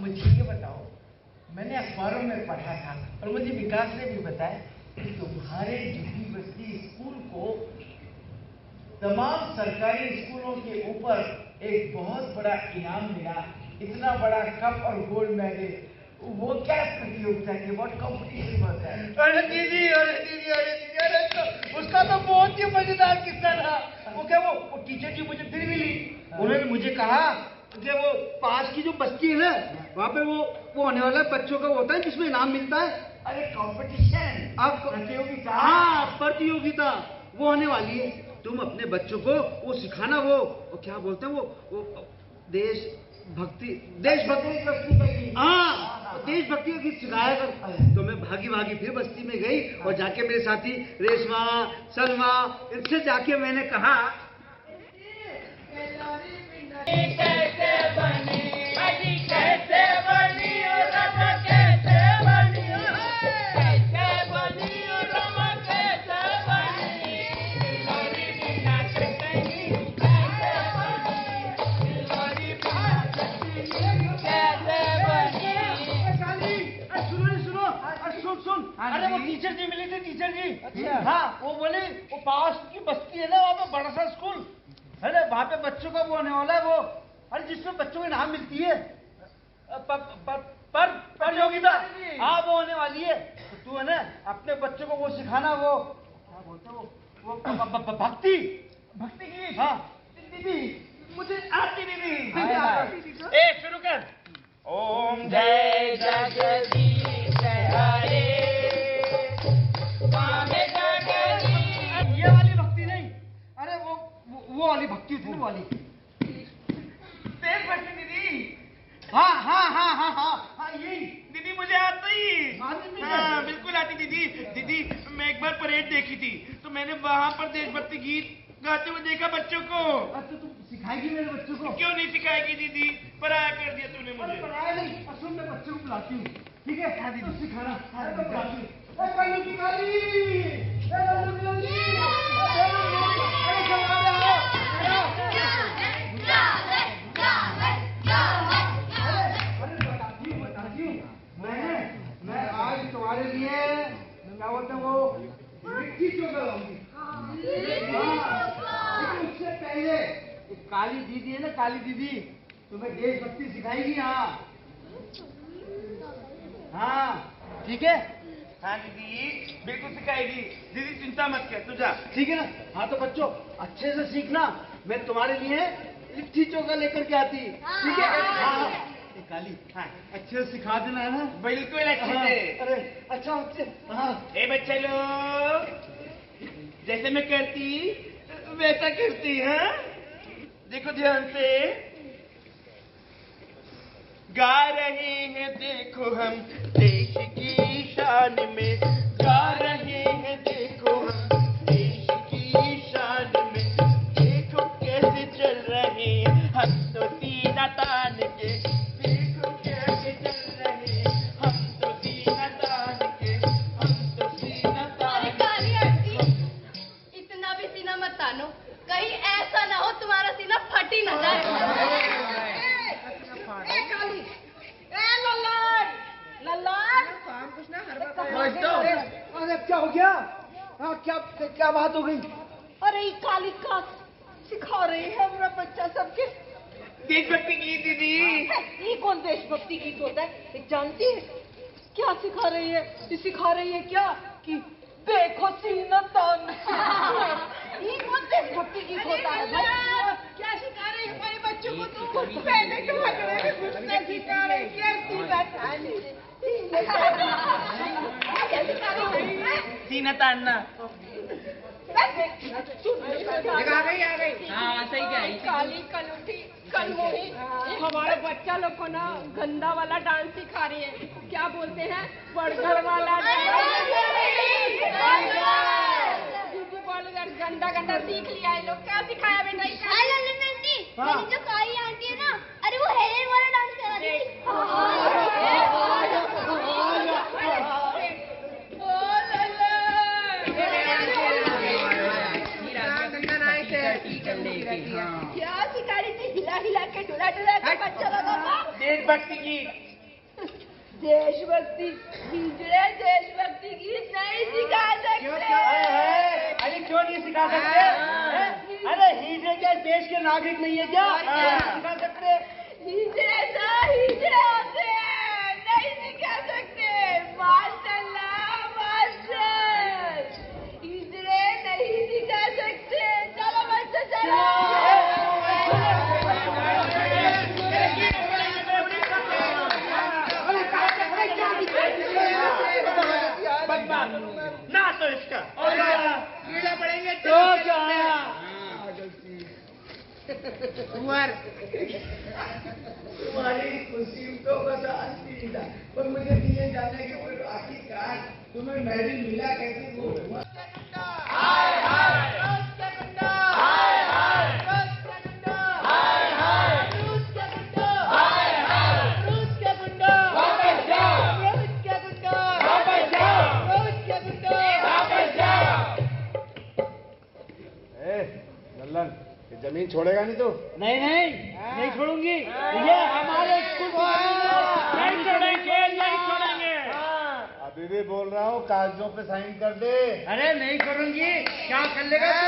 मुझे ये बताओ, मैंने अखबारों में पढ़ा था और मुझे विकास ने भी बताया कि तुम्हारे झुग्गी बस्ती स्कूल को तमाम सरकारी स्कूलों के ऊपर एक बहुत बड़ा इनाम मिला, इतना बड़ा कप और गोल्ड मेडल। वो क्या प्रतियोगिता थी, व्हाट कॉम्पिटिशन होता है? अरे दीदी, तो उसका तो बहुत ही मजेदार किस्सा था। वो क्या, वो टीचर जी मुझे फिर मिली, उन्होंने मुझे कहा कि वो पास की जो बस्ती है ना, वहाँ पे वो होने वाला बच्चों का होता है जिसमें इनाम मिलता है। अरे कॉम्पिटिशन, अब प्रतियोगिता। हाँ, प्रतियोगिता वो होने वाली है। तुम अपने बच्चों को वो सिखाना, वो क्या बोलते हैं, वो देशभक्ति, हाँ, देशभक्ति का गीत सिखाया कर। तो मैं भागी फिर बस्ती में गई और जाके मेरे साथी रेशमा, सलमा, इनसे जाके मैंने कहा, अरे वो टीचर जी मिली थी, टीचर जी। अच्छा। हाँ, वो बोले वो पास की बस्ती है ना, वहाँ पे बड़ा सा स्कूल है ना, वहाँ पे बच्चों का वो होने वाला है, वो अरे जिसमें बच्चों को इनाम मिलती है, प्रतियोगिता, हाँ वो होने वाली है। तो तू है ना अपने बच्चों को वो सिखाना, वो क्या बोलते हैं, वो भक्ति की। हाँ दीदी, मुझे आती दीदी। ए शुरू कर। ओम जय जगदीश हरे, ये वाली भक्ति नहीं, अरे वो वाली भक्ति थी ना, वाली देशभक्ति दीदी। हाँ यही दीदी, मुझे आती। हाँ बिल्कुल आती दीदी। मैं एक बार परेड देखी थी तो मैंने वहाँ पर देशभक्ति गीत गाते हुए देखा बच्चों को। अच्छा, तुम सिखाएगी मेरे बच्चों को? क्यों नहीं सिखाएगी दीदी, पराया कर दिया तूने मुझे। पराया नहीं, असल मैं बच्चों को बुलाती हूँ, ठीक है? हाँ दीदी, सिखाना। मैं आज तुम्हारे लिए क्या बोलते हैं, वो लिट्टी चोखा लाऊंगी। लेकिन उससे पहले एक काली दीदी है ना, काली दीदी तुम्हें देशभक्ति सिखाएगी। हाँ ठीक है। हाँ दीदी बिल्कुल सिखाएगी। दीदी चिंता मत कर, तू जा, ठीक है ना? हाँ तो बच्चों अच्छे से सीखना, मैं तुम्हारे लिए लिट्टी चोखा लेकर के आती, ठीक है? हाँ काली, हाँ अच्छे से सिखा देना, है ना? बिल्कुल अच्छे से। अरे अच्छा, अच्छे। हाँ ए बच्चे लोग, जैसे मैं करती वैसा करती। हाँ देखो ध्यान से, गा रहे हैं देखो हम देश की शान में, गा रहे हैं देखो हम देश की शान में, देखो कैसे चल रहे हैं हम तो सीना तान के, देखो कैसे चल रहे हैं हम तो सीना तान के, हम तो सीना तान के। इतना भी सीना मत तानो, कहीं ऐसा ना हो तुम्हारा सीना फटी ना जाए। अरे क्या हो गया? हाँ क्या बात हो गई? अरे ये काली का सिखा रही है हमारा बच्चा सबके देशभक्ति गीत। दीदी ये कौन देशभक्ति गीत होता है, जानती है? क्या सिखा रही है? ये सिखा रही है क्या कि देखो सीना तान। ये कौन देशभक्ति गीत होता है भाई? क्या सिखा रही है हमारे बच्चों को? तुम पहले के झगड़े में घुसना सिखा रही है, सीना तान, सीना तानना। आ गई। हाँ सही कह रही। काली कलूठी कलमोही हमारे बच्चा लोग को ना गंदा वाला डांस सिखा रही है। क्या बोलते हैं? बड़घर वाला डांस। बड़घर गंदा सीख लिया है लोग। क्या सिखाया बेटा? मेरी जो काली आंटी है ना, अरे वो हेयर वाला डांस करा रही क्या सिखा रही थी? हिला के डुला के बच्चा लोगों को देशभक्ति गीत। देशभक्ति हिजड़े देशभक्ति गीत नहीं सिखा सकते। अरे क्यों नहीं सिखा सकते? अरे हिजड़े क्या देश के नागरिक नहीं है क्या? सिखा सकते? हिजड़े तो हिजड़े होते हैं, नहीं सिखा सकते। माशाल्लाह मास्टर, हिजड़े नहीं सिखा सकते। चलो मास्टर चलो। ना तो इसका और कीड़ा पड़ेंगे तो क्या? तुम्हारी मुसीबतों का साथ नहीं था, पर मुझे ये जानना कि वो आखिरकार तुम्हें मैरी मिला कैसे? वो हुआ जमीन छोड़ेगा नहीं तो? नहीं छोड़ूंगी। ये हमारे स्कूल नहीं छोड़ेंगे। अभी भी बोल रहा हूँ, कागजों पे साइन कर दे। अरे नहीं करूंगी। क्या कर लेगा तू?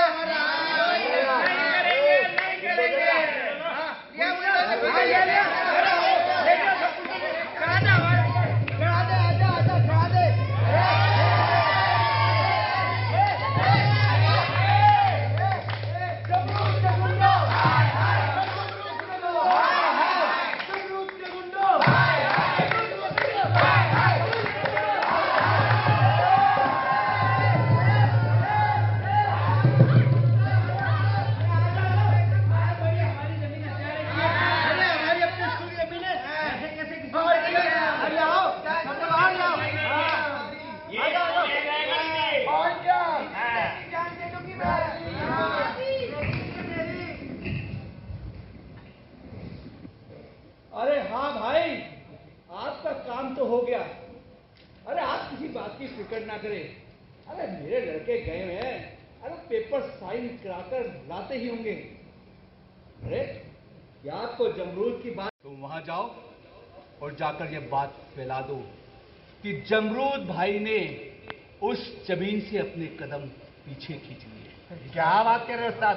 अरे हाँ भाई, आपका काम तो हो गया। अरे आप किसी बात की फिक्र ना करें। अरे मेरे लड़के गए हुए हैं, अरे पेपर साइन कराकर लाते ही होंगे। अरे क्या आपको जमरूद की बात? तुम वहां जाओ और जाकर ये बात फैला दो कि जमरूद भाई ने उस जमीन से अपने कदम पीछे खींच लिए। क्या बात कर रहे हो उस्ताद?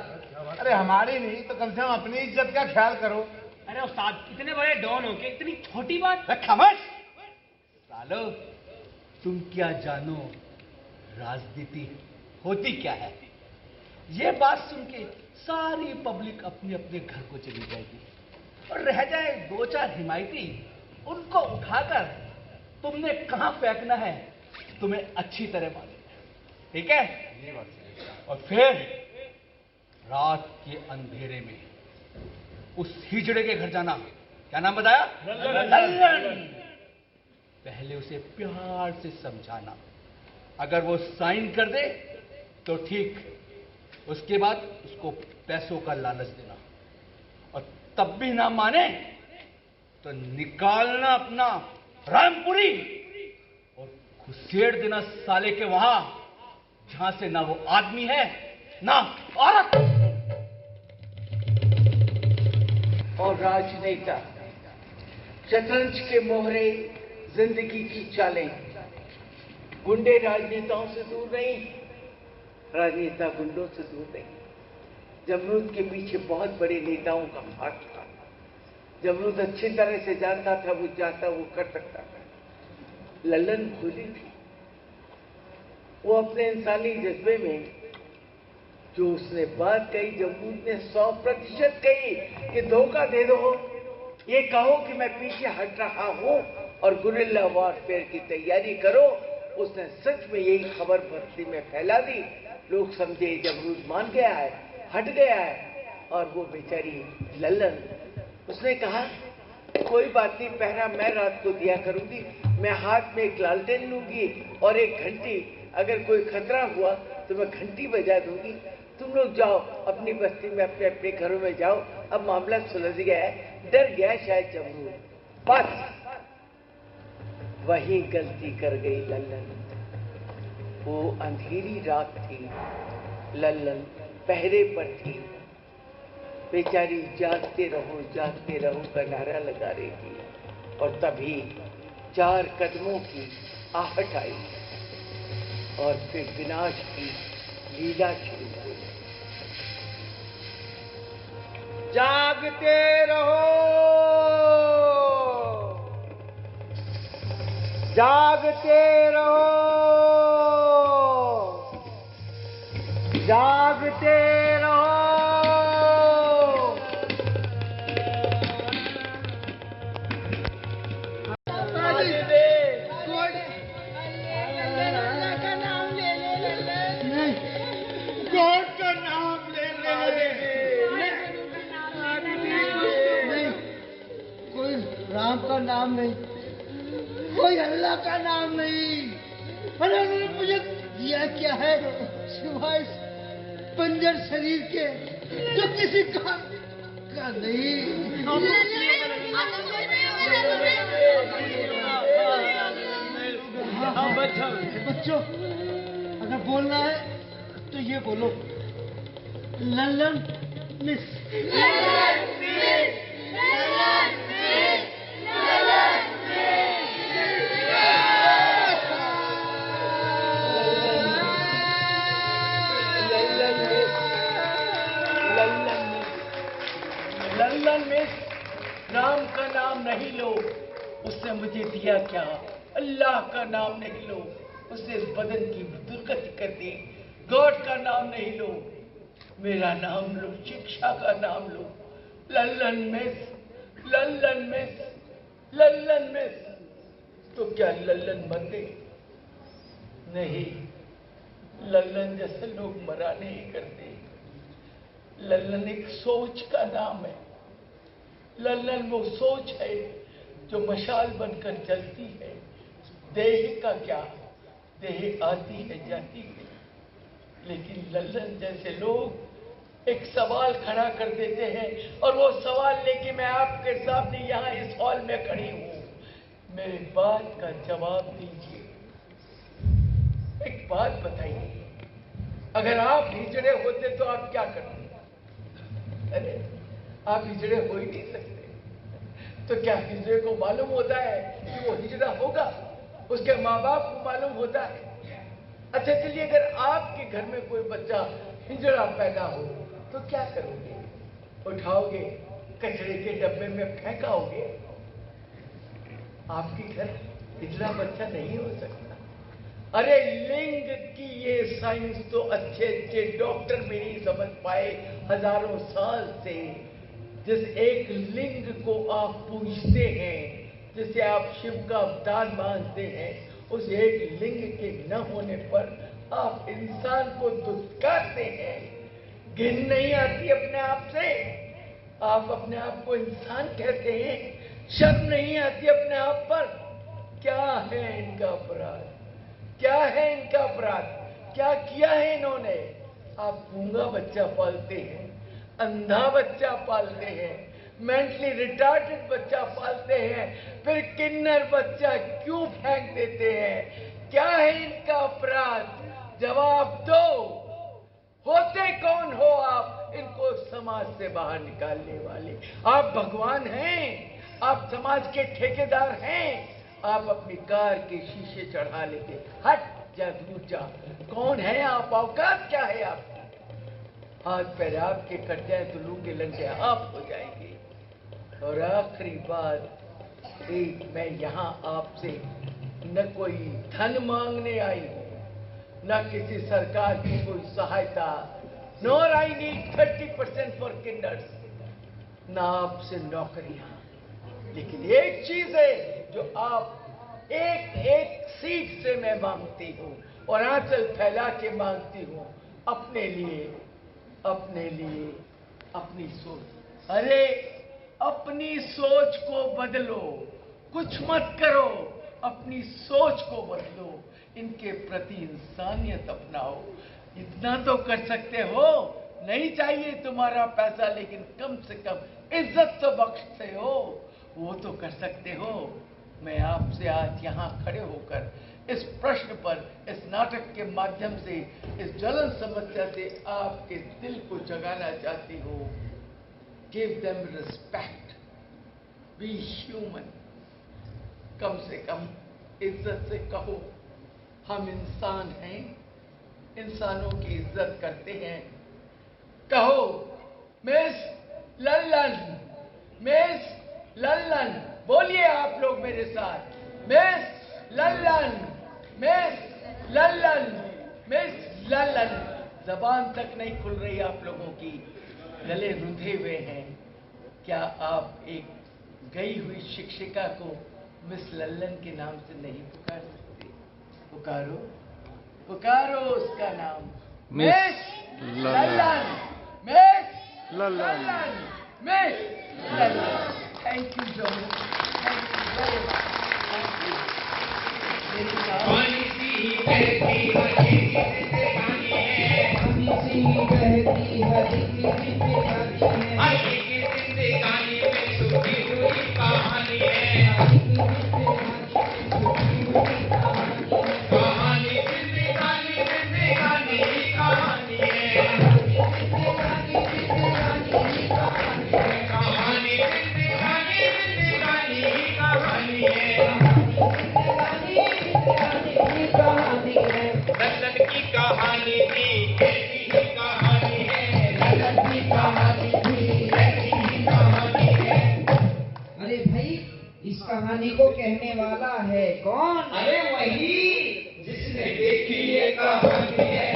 अरे हमारी नहीं तो कम से कम अपनी इज्जत का ख्याल करो। अरे उस्ताद, इतने बड़े डॉन हो के इतनी छोटी बात? खामोश सालो, तुम क्या जानो राजनीति होती क्या है? ये बात सुन के सारी पब्लिक अपने अपने घर को चली जाएगी और रह जाए दो चार हिमायती। उनको उठाकर तुमने कहां फेंकना है तुम्हें अच्छी तरह मालूम है, ठीक है? ये बात सही। और फिर रात के अंधेरे में उस हिजड़े के घर जाना। क्या नाम बताया? लल्लन। पहले उसे प्यार से समझाना, अगर वो साइन कर दे तो ठीक, उसके बाद उसको पैसों का लालच देना, और तब भी ना माने तो निकालना अपना रामपुरी और घुसेड़ देना साले के वहां जहां से ना वो आदमी है ना औरत। और राजनेता शतरंज के मोहरे जिंदगी की चालें। गुंडे राजनेताओं से दूर नहीं, राजनेता गुंडों से दूर नहीं। जमरूद के पीछे बहुत बड़े नेताओं का हाथ था। जमरूद अच्छी तरह से जानता था, वो चाहता वो कर सकता था। लल्लन भोली थी। वो अपने इंसानी जज्बे में जो उसने बात कही, जमरूद ने 100% कही कि धोखा दे दो, ये कहो कि मैं पीछे हट रहा हूं और गुरिल्ला वॉरफेयर की तैयारी करो। उसने सच में यही खबर बस्ती में फैला दी। लोग समझे जमरूद मान गया है, हट गया है। और वो बेचारी लल्लन, उसने कहा कोई बात नहीं, पहरा मैं रात को दिया करूंगी। मैं हाथ में एक लालटेन लूंगी और एक घंटी, अगर कोई खतरा हुआ तो मैं घंटी बजा दूंगी। तुम लोग जाओ अपनी बस्ती में, अपने अपने घरों में जाओ। अब मामला सुलझ गया है, डर गया शायद जमरूद। बस वही गलती कर गई लल्लन। वो अंधेरी रात थी, लल्लन पहरे पर थी। बेचारी जागते रहो का नारा लगा रही थी। और तभी 4 कदमों की आहट आई और फिर विनाश की लीला शुरू हुई। जागते रहो, जागते रहो, जागते रहो। गॉड का नाम ले ले। नहीं, कोई राम का नाम नहीं, कोई अल्लाह का नाम नहीं। अरे उन्होंने मुझे दिया क्या है सिवाय इस बंजर शरीर के जो किसी काम का नहीं। बच्चों, अगर बोलना है तो ये बोलो, लल्लन मिस। लल्लन मिस, राम का नाम नहीं लो, उसने मुझे दिया क्या? अल्लाह का नाम नहीं लो, उसने इस बदन की दुर्गति कर दी। गॉड का नाम नहीं लो, मेरा नाम लो, शिक्षा का नाम लो। Lallan miss, Lallan miss, Lallan miss. तो क्या लल्लन मर गई? नहीं, लल्लन जैसे लोग मरा नहीं करते। लल्लन एक सोच का नाम है। लल्लन वो सोच है जो मशाल बनकर जलती है। देह का क्या, देह आती है जाती है, लेकिन लल्लन जैसे लोग एक सवाल खड़ा कर देते हैं और वो सवाल लेके मैं आपके सामने यहाँ इस हॉल में खड़ी हूँ। मेरी बात का जवाब दीजिए। एक बात बताइए, अगर आप हिजड़े होते तो आप क्या करते? अरे आप हिजड़े हो ही नहीं सकते। तो क्या हिजड़े को मालूम होता है कि वो हिजड़ा होगा? उसके माँ बाप को मालूम होता है? अच्छा चलिए, अगर आपके घर में कोई बच्चा हिजड़ा पैदा हो तो क्या करोगे? उठाओगे, कचरे के डब्बे में फेंकाओगे? आपके घर हिजड़ा बच्चा नहीं हो सकता। अरे लिंग की ये साइंस तो अच्छे अच्छे डॉक्टर भी नहीं समझ पाए हजारों साल से। जिस एक लिंग को आप पूजते हैं, जिसे आप शिव का अवतार मानते हैं, उस एक लिंग के न होने पर आप इंसान को दुत्कारते हैं। घिन नहीं आती अपने आप से? आप अपने आप को इंसान कहते हैं। शर्म नहीं आती अपने आप पर? क्या है इनका अपराध? क्या है इनका अपराध? क्या किया है इन्होंने? आप गूंगा बच्चा पालते हैं, अंधा बच्चा पालते हैं, मेंटली रिटार्डेड बच्चा पालते हैं, फिर किन्नर बच्चा क्यों फेंक देते हैं? क्या है इनका अपराध? जवाब दो। होते कौन हो आप इनको समाज से बाहर निकालने वाले? आप भगवान हैं? आप समाज के ठेकेदार हैं? आप अपनी कार के शीशे चढ़ा लेते, हट जा, दूर जा। कौन है आप? औकात क्या है आपकी? हाथ पैर आपके कट जाए तो लूंगे लंगे आप हो जाएंगे। और आखिरी बात, मैं यहाँ आपसे न कोई धन मांगने आई हूँ, न किसी सरकार की कोई सहायता। नॉर आई नीड 30% फॉर किंडर्स, न आपसे नौकरियां। लेकिन एक चीज है जो आप एक एक सीट से मैं मांगती हूँ और आंचल फैला के मांगती हूँ, अपने लिए, अपने लिए, अपनी सोच। अरे अपनी सोच को बदलो, कुछ मत करो, अपनी सोच को बदलो, इनके प्रति इंसानियत अपनाओ। इतना तो कर सकते हो। नहीं चाहिए तुम्हारा पैसा, लेकिन कम से कम इज्जत तो बख्शते हो, वो तो कर सकते हो। मैं आपसे आज यहाँ खड़े होकर इस प्रश्न पर, इस नाटक के माध्यम से, इस ज्वलन समस्या से आपके दिल को जगाना चाहती हूँ। Give them respect, be human, कम से कम इज्जत से कहो, हम इंसान हैं, इंसानों की इज्जत करते हैं। कहो मिस लल्लन, मिस लल्लन, बोलिए आप लोग मेरे साथ, miss Lallan, miss Lallan, miss Lallan. जबान तक नहीं खुल रही आप लोगों की, गले रुंधे हुए हैं। क्या आप एक गई हुई शिक्षिका को मिस लल्लन के नाम से नहीं पुकार सकते? पुकारो, पुकारो उसका नाम, miss Lallan, miss Lallan, miss Lallan. Thank you so much, thank you very much, thank you. अरे भाई, इस कहानी को कहने वाला है कौन? अरे वही जिसने देखी ये कहानी है।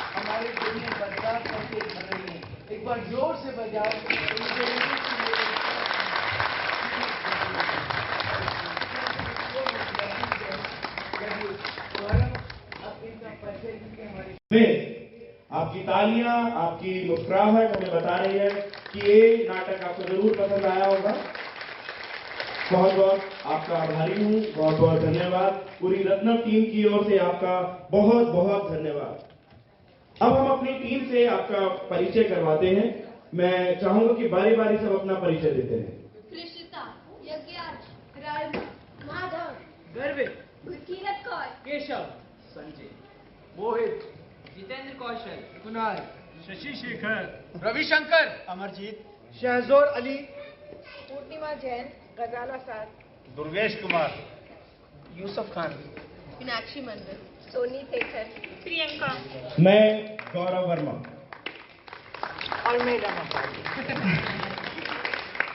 हमारे दिल में बदलाव करके भर रही है। एक बार जोर से बजाओ। आपकी तालियां, आपकी मुस्कुराहट हमें बता रही है कि ये नाटक आपको जरूर पसंद आया होगा। बहुत बहुत आपका आभारी हूँ, बहुत बहुत धन्यवाद। पूरी रत्नम टीम की ओर से आपका बहुत बहुत धन्यवाद। अब हम अपनी टीम से आपका परिचय करवाते हैं। मैं चाहूंगा कि बारी बारी सब अपना परिचय देते हैं। कृषिता, यज्ञराज, राजू, माधव, गर्वे, कीरत कौर, केशव, संजय, मोहित, जितेंद्र कौशल, कुणाल, शशि शेखर, रविशंकर, अमरजीत, शहजोर अली, पूर्णिमा जैन, गजाला सार, दुर्गेश कुमार, यूसुफ खान, मीनाक्षी मंडल, सोनी शेखर, प्रियंका, मैं गौरव वर्मा। और मैं रमा पाली।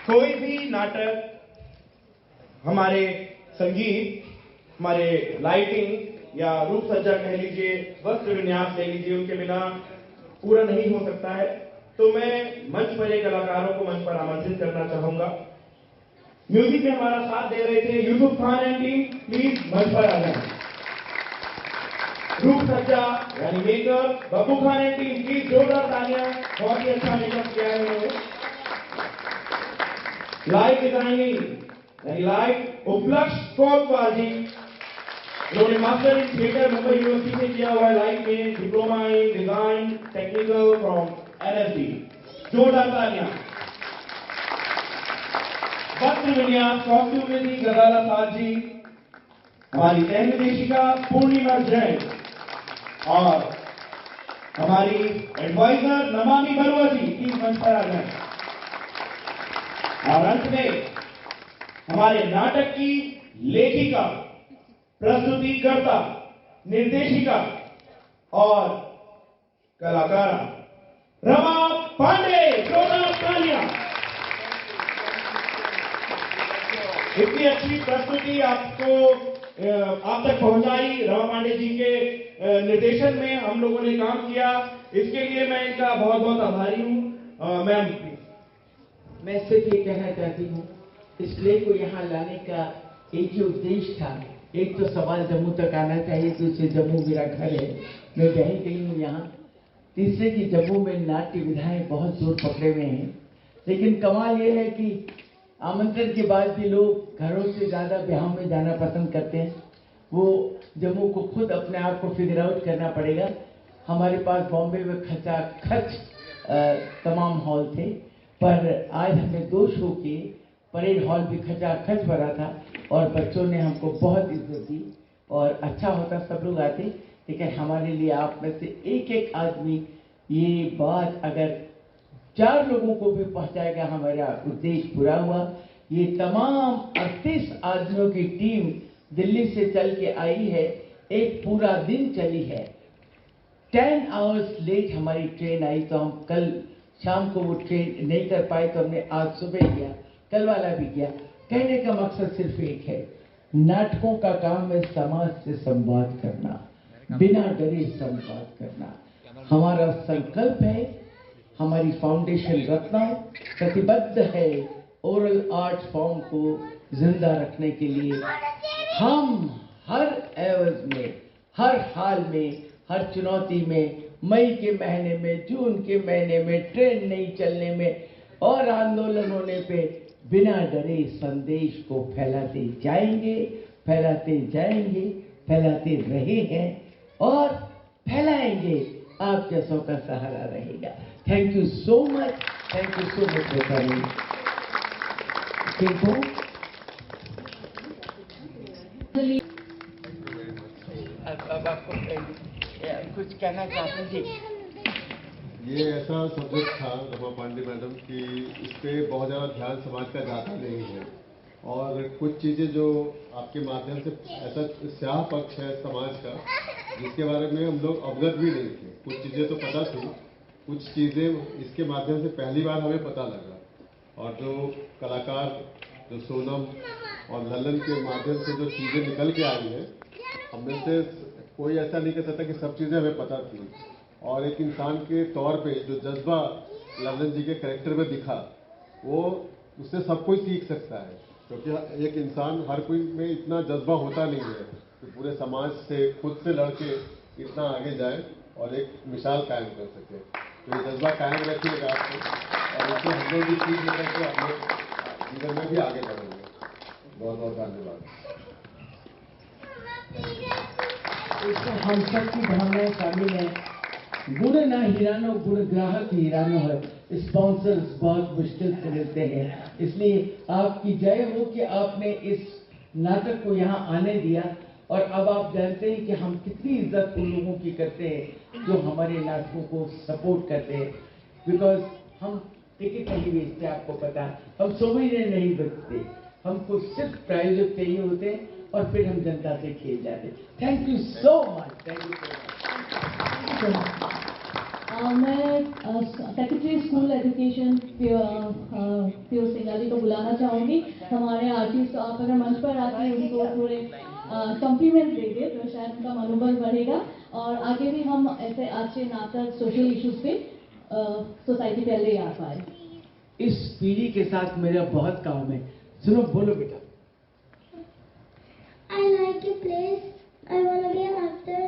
कोई भी नाटक, हमारे संगीत, हमारे लाइटिंग या रूप सज्जा कह लीजिए, वस्त्र विन्यास ले लीजिए, उनके बिना पूरा नहीं हो सकता है। तो मैं मंच पर एक कलाकारों को मंच पर आमंत्रित करना चाहूंगा। म्यूजिक में हमारा साथ दे रहे थे Yusuf Khan and team, please मंच पर आ जाएं। रूप सज्जा यानी makeup Babbu Khan and team, please जोरदार तालियां, बहुत ही अच्छा मेकअप किया है उन्होंने। लाइट डिजाइनिंग यानी लाइट उपलक्ष कोतवाल जी, उन्होंने master in theatre Mumbai university से किया हुआ है लाइट में, diploma in design technical from NSD। जोरदार तालियां। वस्त्र विन्यास कॉस्ट्यूम में थी गजाला सार जी, हमारी सह निर्देशिका पूर्णिमा जैन और हमारी adviser Namami Barua ji, please मंच पर आ जाएं। और अंत में हमारे नाटक की लेखिका, प्रस्तुतिकर्ता, निर्देशिका और कलाकारा रमा पांडे, जोरदार तालियां। इतनी अच्छी प्रस्तुति आपको आप तक पहुंचाई, रमा पांडे जी के निर्देशन में हम लोगों ने काम किया, इसके लिए मैं इनका बहुत बहुत आभारी हूं। मैम, मैं सिर्फ ये कहना चाहती हूँ, इस प्ले को यहाँ लाने का एक ही उद्देश्य था। एक तो सवाल जम्मू तक आना चाहिए, दूसरे जम्मू मेरा घर है, मैं यहीं कहीं हूँ यहाँ। तीसरे की जम्मू में नाट्य विधाएं बहुत जोर पकड़े हुए हैं, लेकिन कमाल ये है कि आमंत्रण के बाद भी लोग घरों से ज़्यादा ब्याहों में जाना पसंद करते हैं। वो जम्मू को खुद अपने आप को फिगर आउट करना पड़ेगा। हमारे पास बॉम्बे में खचाखच तमाम हॉल थे, पर आज हमें 2 शो किए। परेड हॉल भी खचाखच भरा था और बच्चों ने हमको बहुत इज्जत दी। और अच्छा होता सब लोग आते, लेकिन हमारे लिए आप में से एक एक आदमी ये बात अगर 4 लोगों को भी पहुंचाएगा, हमारा उद्देश्य पूरा हुआ। ये तमाम 38 आदमियों की टीम दिल्ली से चल के आई है, एक पूरा दिन चली है। 10 आवर्स लेट हमारी ट्रेन आई, तो हम कल शाम को वो ट्रेन नहीं कर पाए, तो हमने आज सुबह किया, कल वाला भी किया। कहने का मकसद सिर्फ एक है, नाटकों का काम है समाज से संवाद करना, बिना डरे संवाद करना। हमारा संकल्प है, हमारी फाउंडेशन रत्ना प्रतिबद्ध है ओरल आर्ट फॉर्म को जिंदा रखने के लिए। हम हर एवज में, हर हाल में, हर चुनौती में, मई के महीने में, जून के महीने में, ट्रेन नहीं चलने में और आंदोलन होने पे बिना डरे संदेश को फैलाते जाएंगे, फैलाते जाएंगे, फैलाते रहे हैं और फैलाएंगे। आप जैसों का सहारा रहेगा। Thank you so much, thank you so much for coming. ठीक हो? अब आपको कुछ कहना चाहते हैं जी? ये ऐसा सब्जेक्ट था रमा पांडे मैडम कि इस पे बहुत ज़्यादा ध्यान समाज का जाता नहीं है, और कुछ चीज़ें जो आपके माध्यम से ऐसा स्याह पक्ष है समाज का जिसके बारे में हम लोग अवगत भी नहीं थे। कुछ चीज़ें तो पता थी, कुछ चीज़ें इसके माध्यम से पहली बार हमें पता लगा। और जो कलाकार जो सोनम और ललन के माध्यम से जो चीज़ें निकल के आई हैं, हमें से कोई ऐसा नहीं कह सकता कि सब चीज़ें हमें पता थी। और एक इंसान के तौर पे जो जज्बा ललन जी के कैरेक्टर में दिखा, वो उससे सब कोई सीख सकता है, क्योंकि एक इंसान हर कोई में इतना जज्बा होता नहीं है कि पूरे समाज से खुद से लड़के इतना आगे जाए और एक मिसाल कायम कर सके। तो ये जज्बा कायम रखिएगा आपको, और उससे हम लोग भी सीख लेकर के अपने जीवन में भी आगे बढ़ेंगे। बहुत बहुत धन्यवाद। इसमें हम सब की भावनाएं शामिल हैं। गुण ना हिरानो, गुण ग्राहक हिरानो है। स्पॉन्सर्स बहुत मुश्किल से मिलते हैं, इसलिए आपकी जय हो कि आपने इस नाटक को यहाँ आने दिया। और अब आप जानते हैं कि हम कितनी इज्जत उन लोगों की करते हैं जो हमारे नाटकों को सपोर्ट करते हैं। बिकॉज हम टिकट नहीं बेचते, आपको पता है, हम 100 महीने नहीं बेचते, हमको सिर्फ प्रायोजक चाहिए होते हैं और फिर हम जनता से खेल जाते। Thank you so much, thank you so much. मैं secretary school education PO Singha ji को बुलाना चाहूँगी। हमारे आर्टिस्ट, आप अगर मंच पर आके उनको थोड़े कॉम्प्लीमेंट देंगे तो शायद उनका मनोबल बढ़ेगा और आगे भी हम ऐसे अच्छे नाटक सोशल इश्यूज पे सोसाइटी पे ले आ पाए। इस पीढ़ी के साथ मेरा बहुत काम है। सुनो, बोलो बेटा। I like your place. I want to be an actor.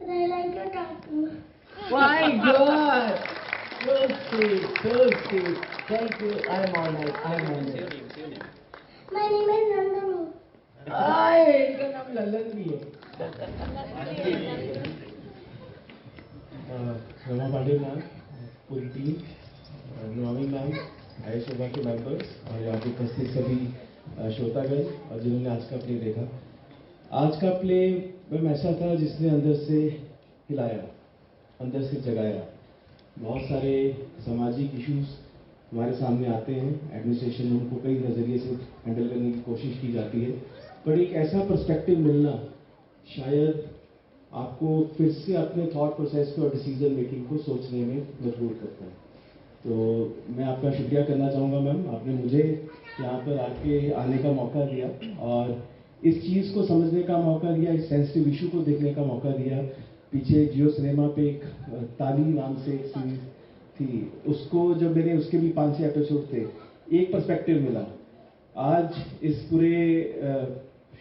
And I like your tattoo. My God! So sweet, so sweet. Thank you. I'm honored. I'm honored. My name is Nandini. आए, इनका नाम ललन भी है। Rama Pandey ma'am, पूरी team, नवामी ma'am, Ayush शोभा के members और यहाँ पे उपस्थित सभी श्रोतागण और जिन्होंने आज का प्ले देखा। आज का प्ले मैम ऐसा था जिसने अंदर से हिलाया, अंदर से जगाया। बहुत सारे सामाजिक इश्यूज हमारे सामने आते हैं, एडमिनिस्ट्रेशन में उनको कई नज़रिए से हैंडल करने की कोशिश की जाती है, पर एक ऐसा पर्सपेक्टिव मिलना शायद आपको फिर से अपने थॉट प्रोसेस को और डिसीजन मेकिंग को सोचने में मजबूर करता है। तो मैं आपका शुक्रिया करना चाहूँगा मैम, आपने मुझे यहाँ पर आने का मौका दिया और इस चीज़ को समझने का मौका दिया, इस सेंसिटिव इशू को देखने का मौका दिया। पीछे जियो सिनेमा पे एक ताली नाम से एक सीरीज थी, उसको जब मैंने, उसके भी 5-6 एपिसोड थे, एक पर्सपेक्टिव मिला। आज इस पूरे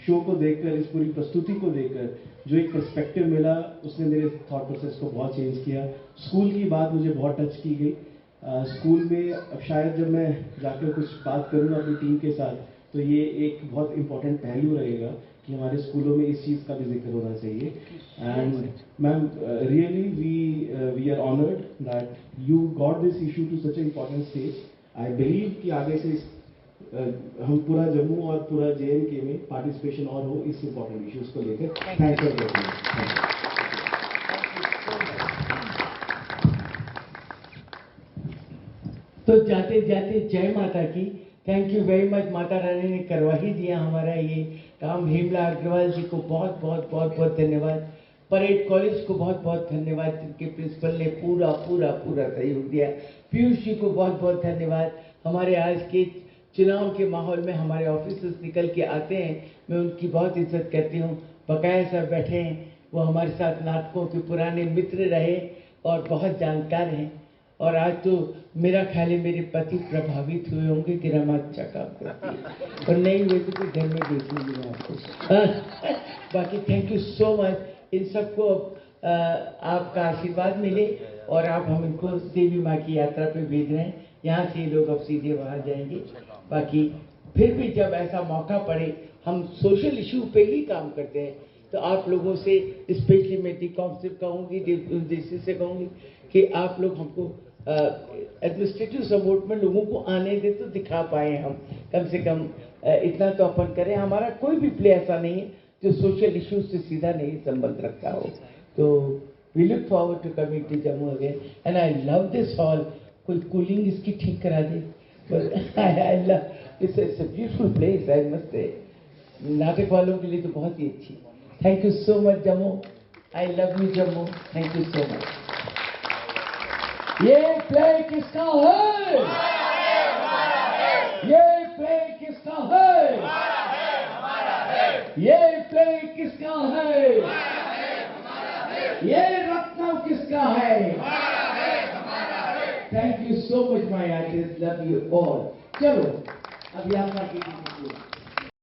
शो को देखकर, इस पूरी प्रस्तुति को देखकर जो एक पर्सपेक्टिव मिला, उसने मेरे थॉट प्रोसेस को बहुत चेंज किया। स्कूल की बात मुझे बहुत टच की गई। स्कूल में अब शायद जब मैं जाकर कुछ बात करूँगा अपनी टीम के साथ, तो ये एक बहुत इम्पोर्टेंट पहलू रहेगा कि हमारे स्कूलों में इस चीज़ का भी जिक्र होना चाहिए। And ma'am, really we are honoured that you got this issue to such a important stage. I believe कि आगे से हम पूरा जम्मू और पूरा JNK में पार्टिसिपेशन और हो इस इम्पोर्टेंट इश्यूज को लेकर। Thank you. तो जाते जाते जय माता की। Thank you very much. Mata Rani ने करवा ही दिया हमारा ये काम। हेमला अग्रवाल जी को बहुत बहुत बहुत बहुत धन्यवाद। परेड कॉलेज को बहुत बहुत धन्यवाद, जिनके प्रिंसिपल ने पूरा पूरा पूरा सहयोग दिया। पीयूष जी को बहुत बहुत धन्यवाद। हमारे आज के चुनाव के माहौल में हमारे ऑफिसर्स निकल के आते हैं, मैं उनकी बहुत इज्जत करती हूँ। बकाया साहब बैठे हैं, वो हमारे साथ नाटकों के पुराने मित्र रहे और बहुत जानकार हैं। और आज तो मेरा ख्याल है मेरे पति प्रभावित हुए होंगे कि रमा अच्छा काम करती है, और नहीं हुए तो घर में देख लूँगी मैं आपको। बाकी थैंक यू सो मच। इन सबको आपका आशीर्वाद मिले और आप हम इनको देवी माँ की यात्रा पे भेज रहे हैं। यहाँ से ये लोग अब सीधे वहाँ जाएंगे। बाकी फिर भी जब ऐसा मौका पड़े, हम सोशल इशू पे ही काम करते हैं, तो आप लोगों से स्पेशली मैं DCOM से कहूँगी, DC से कहूँगी कि आप लोग हमको एडमिनिस्ट्रेटिव सपोर्ट में लोगों को आने दे तो दिखा पाए हम, कम से कम इतना तो अपन करें। हमारा कोई भी प्ले ऐसा नहीं है जो सोशल इश्यूज से सीधा नहीं संबंध रखता हो। तो we look forward to coming to Jammu again and I love this hall. कोई कूलिंग इसकी ठीक करा दे। I love it's a beautiful place, I must say. नाटक वालों के लिए तो बहुत ही अच्छी। Thank you so much Jammu. I love you Jammu. Thank you so much. ये प्ले किसका है? ये प्ले किसका है? ये प्ले किसका है? ये रत्न किसका है? Thank you so much my artist, love you all. चलो अब यात्रा की